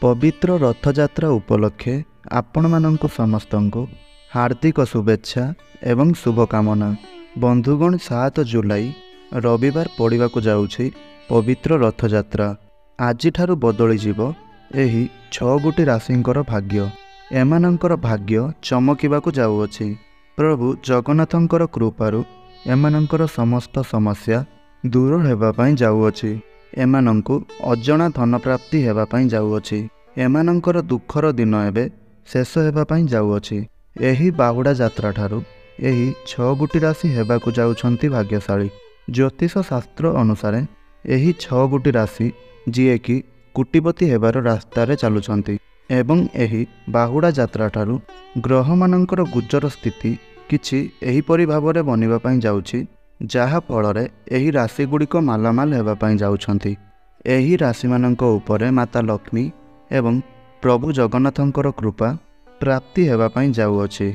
पवित्र रथयात्रा उपलक्षे आपणमानंकु समस्तंकु हार्दिक शुभेच्छा एवं शुभकामना। बंधुगण 7 जुलाई रविवार पड़िबाकु जाउछि पवित्र रथयात्रा। आजिठारु बदली जीवो एही 6 गोटी राशिंकर भाग्य। एमानंकर भाग्य चमकिबाकु जाउअछि। प्रभु जगन्नाथंकर कृपारु एमानंकर समस्त समस्या दूर हेबा पई जाउअछि। एमानंकु अजणा धन प्राप्ति हेबा पई जाउअछि। एमानंकर दुखर दिन एबे शेष हेबा पई जाउअछि। एही बाहुडा यात्रा ठारू एही 6 गोटी राशि हेबाकु जाउछंती भाग्यशाली। ज्योतिष शास्त्र अनुसार एही 6 गोटी राशि जिए कि कोटिपति हेबार रास्तारे चालुछंती एवं एही बाहुडा यात्रा ठारू ग्रह मानंकर गुजर स्थिति किछि एहीपरि भावरे बनिबा पई जाउछि, जहा फଳରେ एही राशि गुड़िक मालामाल हेबा पई जाउछंती। एही राशि मानंक उपरे माता लक्ष्मी एवं प्रभु जगन्नाथंकर कृपा प्राप्ति हेबा पई जाउअछि।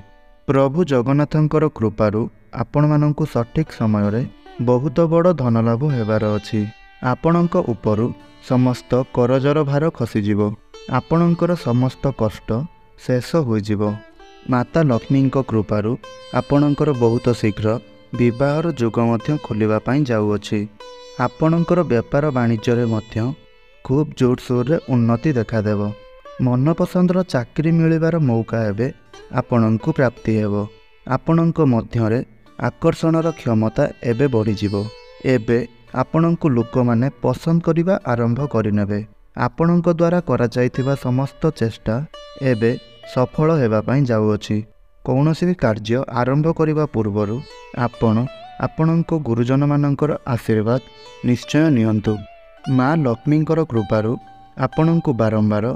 प्रभु जगन्नाथंकर कृपारु आपण मानंकु सठिक समय रे बहुत बड़ धनलाभ हेबार अछि। आपणक उपरु समस्त करजर भार खसीजिवो। आपणकर समस्त कष्ट शेष होइजिवो। माता लक्ष्मींक कृपारु आपणकर बहुत शीघ्र विवाहर जुग मध्य खोलिबा पई जाउअछि। आपणकर व्यापार वाणिज्य रे मध्य खूब जोरसोर रे उन्नति देखादेव। मनपसंदर चाकरी मिलिबार मौका एबे आपणंकु प्राप्ति हेबो। आपणंक मध्यरे आकर्षणर क्षमता एबे बढ़िजिवो। एबे आपणंकु लोक माने पसंद करिबा आरंभ करिनेबे। आपणंक द्वारा करा जायथिबा समस्त चेष्टा एबे सफल हेबा पई जाउअछि। कौनसी भी कार्य आरंभ करिबा पूर्वरु आपणंक गुरुजन मानंकर आशीर्वाद निश्चय नियंतु। माँ लक्ष्मींकर कृपारु आपणंकु बारंबार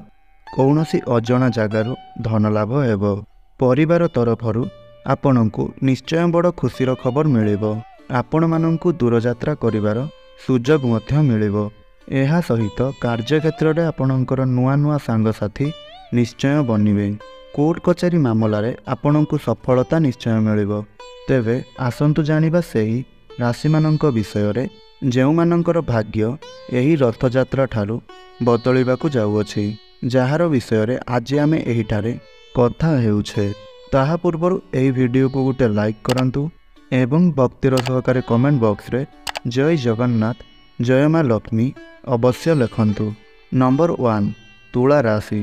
कौनसी अजणा जगारु धनलाभ हेबो। परिवार तरफरु आपणंकु निश्चय बड़ खुशीर खबर मिलिबो। आपण मानंकु दूरयात्रा करिवार सुजोग मध्य मिलिबो। एहा सहित कार्यक्षेत्र रे आपणंकर नुआ नुआ सांगसाथी निश्चय बनिबे। कोर्ट कचेरी मामलारे आपणंकु सफलता निश्चय मिलिबो। तेबे आसंतु जानिबा सेही राशि मानंक विषय रे जेउ मानंकर भाग्य एही रथयात्रा ठारू बदलिबाकु जाउअछि, जहार विषय रे आज आमे एहिठारे कथा हेउछे। ताहा पूर्वरु एही वीडियो को गुटे लाइक करंतु एवं भक्तिर सहकारे कमेंट बॉक्स रे जय जगन्नाथ जय माँ लक्ष्मी अवश्य लिखंतु। नंबर 1 तुला राशि।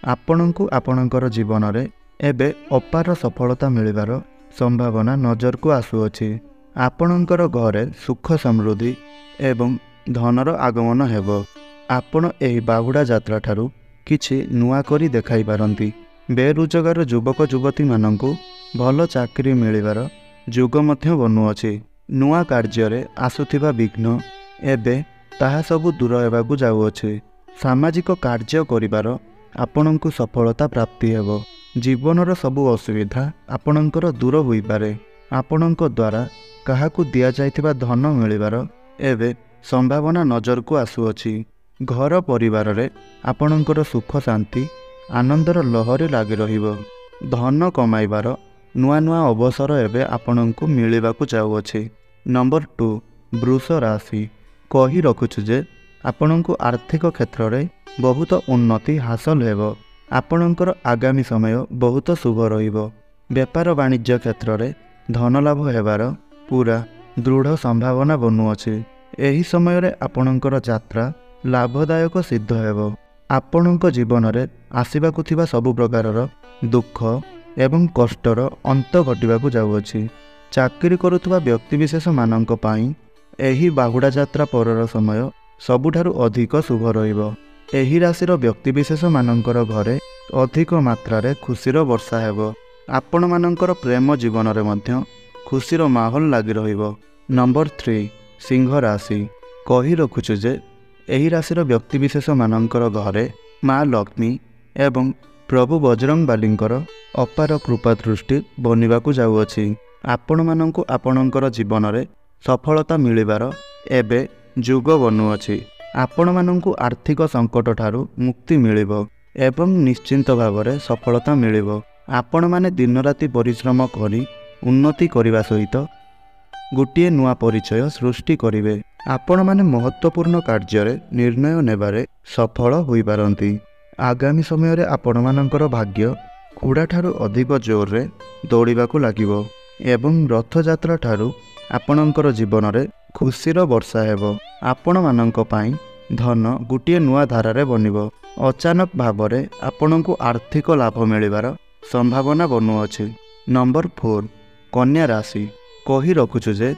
आपणंकु आपणंकर जीवन रे एबे अपार सफलता मिलिबार संभावना नजर को आसुअछि। आपणंकर घरे सुख समृद्धि एवं धनर आगमन हेबो। आपण एही बाहुडा यात्रा ठारू किछि नुआ करी देखाई पारंती। बेरोजगार युवक युवती मानंकु भल चाकरी मिलिबार जुग मध्य बनुअछि। नुआ कार्य रे आसुथिबा विघ्न एबे ताहा सबु दूर हेबाकु जाउअछि। सामाजिक कार्य करिबार आपणंकु सफलता प्राप्ति हेबो। जीवनर सबु असुविधा आपणंकर दूर होई पारे। आपणंक द्वारा काहाकु दिया जायथिबा धन मिलिबार एबे संभावना नजर को आसुअछि। घर परिवार रे आपणंकर सुख शांति आनंदर लहरी लागि रहिबो। धन कमाइबार नुआ नुआ अवसर एबे आपणंकु मिलिबाकु जाउअछि। नंबर 2 वृष राशि। कही रखुछु जे आपणंकु आर्थिक क्षेत्र रे बहुत उन्नति हासिल हेबो। आपणंकर आगामी समय बहुत शुभ रहिबो। व्यापार वाणिज्य क्षेत्र रे धनलाभ हेबार पूरा दृढ़ संभावना बनुअछि। एही समय रे आपणंकर यात्रा लाभदायक सिद्ध हेबो। आपणंक जीवन रे आसीबाकु थिबा सब प्रकारर दुख एवं कष्टर अंत घटिबाकु जाउअछि। चाकरी करुथुबा व्यक्तिविशेष मानंक पई एही बाहुडा यात्रा परर समय सबुठारु अधिक शुभ रहिबो। एही राशिर व्यक्तिविशेष मानंकर घरे अधिक मात्रा रे खुशीर वर्षा हेबो। आपण मानंकर प्रेम जीवन रे मध्य खुशीर माहौल लागि रहिबो। नंबर 3 सिंह राशि। कही रखुछु जे एही राशिर व्यक्तिविशेष मानंकर घरे माँ लक्ष्मी एवं प्रभु बजरंग बालींकर अपार कृपा दृष्टि बनिबाकु जाउअछि। आपण मानंकु आपणंकर जीवन रे सफलता मिलिबार एबे जुग बनुअछि। आपण मानंकु आर्थिक संकट ठारू मुक्ति मिलिबो एवं निश्चिंत भावरे सफलता मिलिबो। आपण माने दिन राति परिश्रम करी उन्नति करिबा सहित गोटिए नुआ परिचय सृष्टि करिवे। आपण माने महत्वपूर्ण कार्य रे निर्णय नेबारे सफल होई पारंती। ଆଗାମୀ ସମୟରେ ଆପଣମାନଙ୍କର ଭାଗ୍ୟ କୁଡ଼ାଠାରୁ ଅଧିକ ଜୋରରେ ଦୌଡ଼ିବାକୁ ଲାଗିବ ଏବଂ ରଥଯାତ୍ରା ଠାରୁ ଆପଣଙ୍କର ଜୀବନରେ ଖୁସିର ବର୍ଷା ହେବ। ଆପଣମାନଙ୍କ ପାଇଁ ଧନ ଗୋଟିଏ ନୂଆ ଧାରାରେ ବନିବ। ଅଚାନକ ଭାବରେ ଆପଣଙ୍କୁ ଆର୍ଥିକ ଲାଭ ମିଳିବାର ସମ୍ଭାବନା ବନୁଅଛି। ନମ୍ବର 4 କନ୍ୟା ରାଶି। କହି ରଖୁଛୁ ଯେ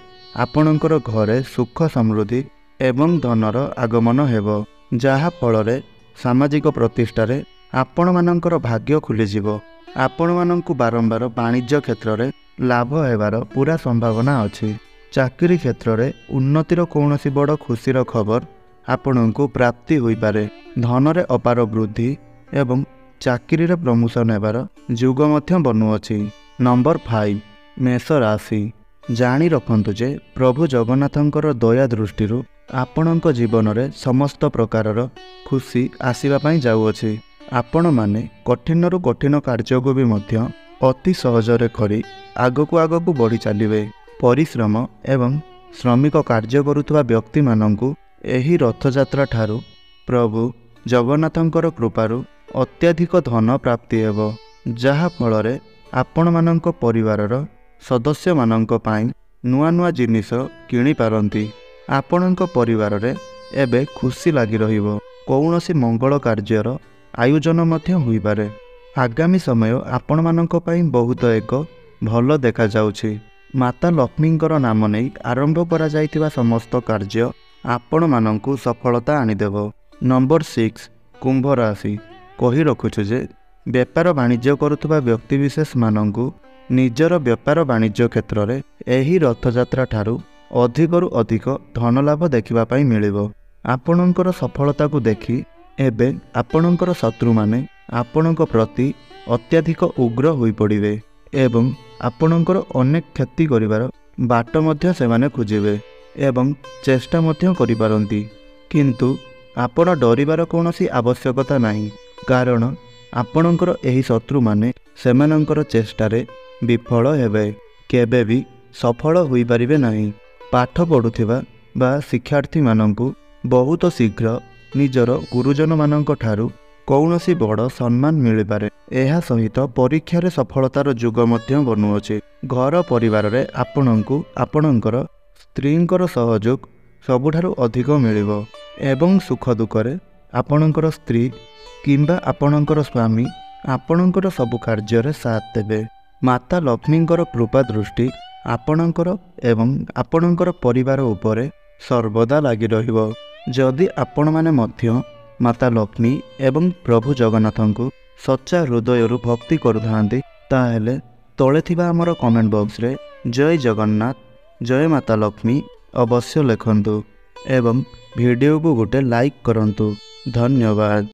ଆପଣଙ୍କର ଘରେ ସୁଖ ସମୃଦ୍ଧି ଏବଂ ଧନର ଆଗମନ ହେବ, ଯାହା ଫଳରେ ସାମାଜିକ ପ୍ରତିଷ୍ଠାରେ ଆପଣମାନଙ୍କର ଭାଗ୍ୟ ଖୋଲିଯିବ। ଆପଣମାନଙ୍କୁ ବାରମ୍ବାର ବାଣିଜ୍ୟ କ୍ଷେତ୍ରରେ ଲାଭ ହେବାର ପୁରା ସମ୍ଭାବନା ଅଛି। ଚାକିରି କ୍ଷେତ୍ରରେ ଉନ୍ନତିର କୌଣସି ବଡ଼ ଖୁସିର ଖବର ଆପଣଙ୍କୁ ପ୍ରାପ୍ତି ହୋଇପାରେ। ଧନରେ ଅପାର ବୃଦ୍ଧି ଏବଂ ଚାକିରିରେ ପ୍ରମୋସନ୍ ହେବାର ଯୁଗ ମଧ୍ୟ ବନୁଅଛି। ନମ୍ବର 5 ମେଷ ରାଶି। ଜାଣି ରଖନ୍ତୁ ଯେ ପ୍ରଭୁ ଜଗନ୍ନାଥଙ୍କର ଦୟା ଦୃଷ୍ଟିରୁ ଆପଣଙ୍କ ଜୀବନରେ ସମସ୍ତ ପ୍ରକାରର ଖୁସି ଆସିବା ପାଇଁ ଯାଉଅଛି। ଆପଣମାନେ କଠିନରୁ କଠିନ କାର୍ଯ୍ୟକୁ ବି ମଧ୍ୟ ଅତି ସହଜରେ କରି ଆଗକୁ ବଢ଼ି ଚାଲିବେ। ପରିଶ୍ରମ ଏବଂ ଶ୍ରମିକ କାର୍ଯ୍ୟ କରୁଥିବା ବ୍ୟକ୍ତିମାନଙ୍କୁ ଏହି ରଥଯାତ୍ରା ଠାରୁ ପ୍ରଭୁ ଜଗନ୍ନାଥଙ୍କର କୃପାରୁ ଅତ୍ୟଧିକ ଧନ ପ୍ରାପ୍ତି ହେବ, ଯାହା ଫଳରେ ଆପଣମାନଙ୍କ ପରିବାରର ସଦସ୍ୟମାନଙ୍କ ପାଇଁ ନୂଆ ନୂଆ ଜିନିଷ କିଣିପାରନ୍ତି। ଆପଣଙ୍କ ପରିବାରରେ ଏବେ ଖୁସି ଲାଗି ରହିବ। କୌଣସି ମଙ୍ଗଳ କାର୍ଯ୍ୟର ଆୟୋଜନ ମଧ୍ୟ ହୋଇପାରେ। ଆଗାମୀ ସମୟ ଆପଣମାନଙ୍କ ପାଇଁ ବହୁତ ଏକ ଭଲ ଦେଖାଯାଉଛି। ମାତା ଲକ୍ଷ୍ମୀଙ୍କର ନାମ ନେଇ ଆରମ୍ଭ କରାଯାଇଥିବା ସମସ୍ତ କାର୍ଯ୍ୟ ଆପଣମାନଙ୍କୁ ସଫଳତା ଆଣିଦେବ। ନମ୍ବର 6 କୁମ୍ଭ ରାଶି। କହି ରଖୁଛୁ ଯେ ବେପାର ବାଣିଜ୍ୟ କରୁଥିବା ବ୍ୟକ୍ତିବିଶେଷମାନଙ୍କୁ ନିଜର ବେପାର ବାଣିଜ୍ୟ କ୍ଷେତ୍ରରେ ଏହି ରଥଯାତ୍ରା ଠାରୁ ଅଧିକରୁ ଅଧିକ ଧନଲାଭ ଦେଖିବା ପାଇଁ ମିଳିବ। ଆପଣଙ୍କର ସଫଳତାକୁ ଦେଖି ଏବେ ଆପଣଙ୍କର ଶତ୍ରୁମାନେ ଆପଣଙ୍କ ପ୍ରତି ଅତ୍ୟଧିକ ଉଗ୍ର ହୋଇପଡ଼ିବେ ଏବଂ ଆପଣଙ୍କର ଅନେକ କ୍ଷତି କରିବାର ବାଟ ମଧ୍ୟ ସେମାନେ ଖୋଜିବେ ଏବଂ ଚେଷ୍ଟା ମଧ୍ୟ କରିପାରନ୍ତି। କିନ୍ତୁ ଆପଣ ଡରିବାର କୌଣସି ଆବଶ୍ୟକତା ନାହିଁ, କାରଣ ଆପଣଙ୍କର ଏହି ଶତ୍ରୁମାନେ ସେମାନଙ୍କର ଚେଷ୍ଟାରେ ବିଫଳ ହେବେ, କେବେ ବି ସଫଳ ହୋଇପାରିବେ ନାହିଁ। ପାଠ ପଢ଼ୁଥିବା ବା ଶିକ୍ଷାର୍ଥୀମାନଙ୍କୁ ବହୁତ ଶୀଘ୍ର ନିଜର ଗୁରୁଜନମାନଙ୍କ ଠାରୁ କୌଣସି ବଡ଼ ସମ୍ମାନ ମିଳିପାରେ। ଏହା ସହିତ ପରୀକ୍ଷାରେ ସଫଳତାର ଯୁଗ ମଧ୍ୟ ବନୁଅଛି। ଘର ପରିବାରରେ ଆପଣଙ୍କୁ ଆପଣଙ୍କର ସ୍ତ୍ରୀଙ୍କର ସହଯୋଗ ସବୁଠାରୁ ଅଧିକ ମିଳିବ ଏବଂ ସୁଖ ଦୁଃଖରେ ଆପଣଙ୍କର ସ୍ତ୍ରୀ କିମ୍ବା ଆପଣଙ୍କର ସ୍ୱାମୀ ଆପଣଙ୍କର ସବୁ କାର୍ଯ୍ୟରେ ସାଥ ଦେବେ। ମାତା ଲକ୍ଷ୍ମୀଙ୍କର କୃପା ଦୃଷ୍ଟି ଆପଣଙ୍କର ଏବଂ ଆପଣଙ୍କର ପରିବାର ଉପରେ ସର୍ବଦା ଲାଗି ରହିବ। ଯଦି ଆପଣମାନେ ମଧ୍ୟ ମାତା ଲକ୍ଷ୍ମୀ ଏବଂ ପ୍ରଭୁ ଜଗନ୍ନାଥଙ୍କୁ ସଚ୍ଚା ହୃଦୟରୁ ଭକ୍ତି କରୁଥାନ୍ତି, ତାହେଲେ ତଳେ ଥିବା ଆମର କମେଣ୍ଟ ବକ୍ସରେ ଜୟ ଜଗନ୍ନାଥ, ଜୟ ମାତା ଲକ୍ଷ୍ମୀ ଅବଶ୍ୟ ଲେଖନ୍ତୁ ଏବଂ ଭିଡ଼ିଓକୁ ଗୋଟେ ଲାଇକ୍ କରନ୍ତୁ। ଧନ୍ୟବାଦ।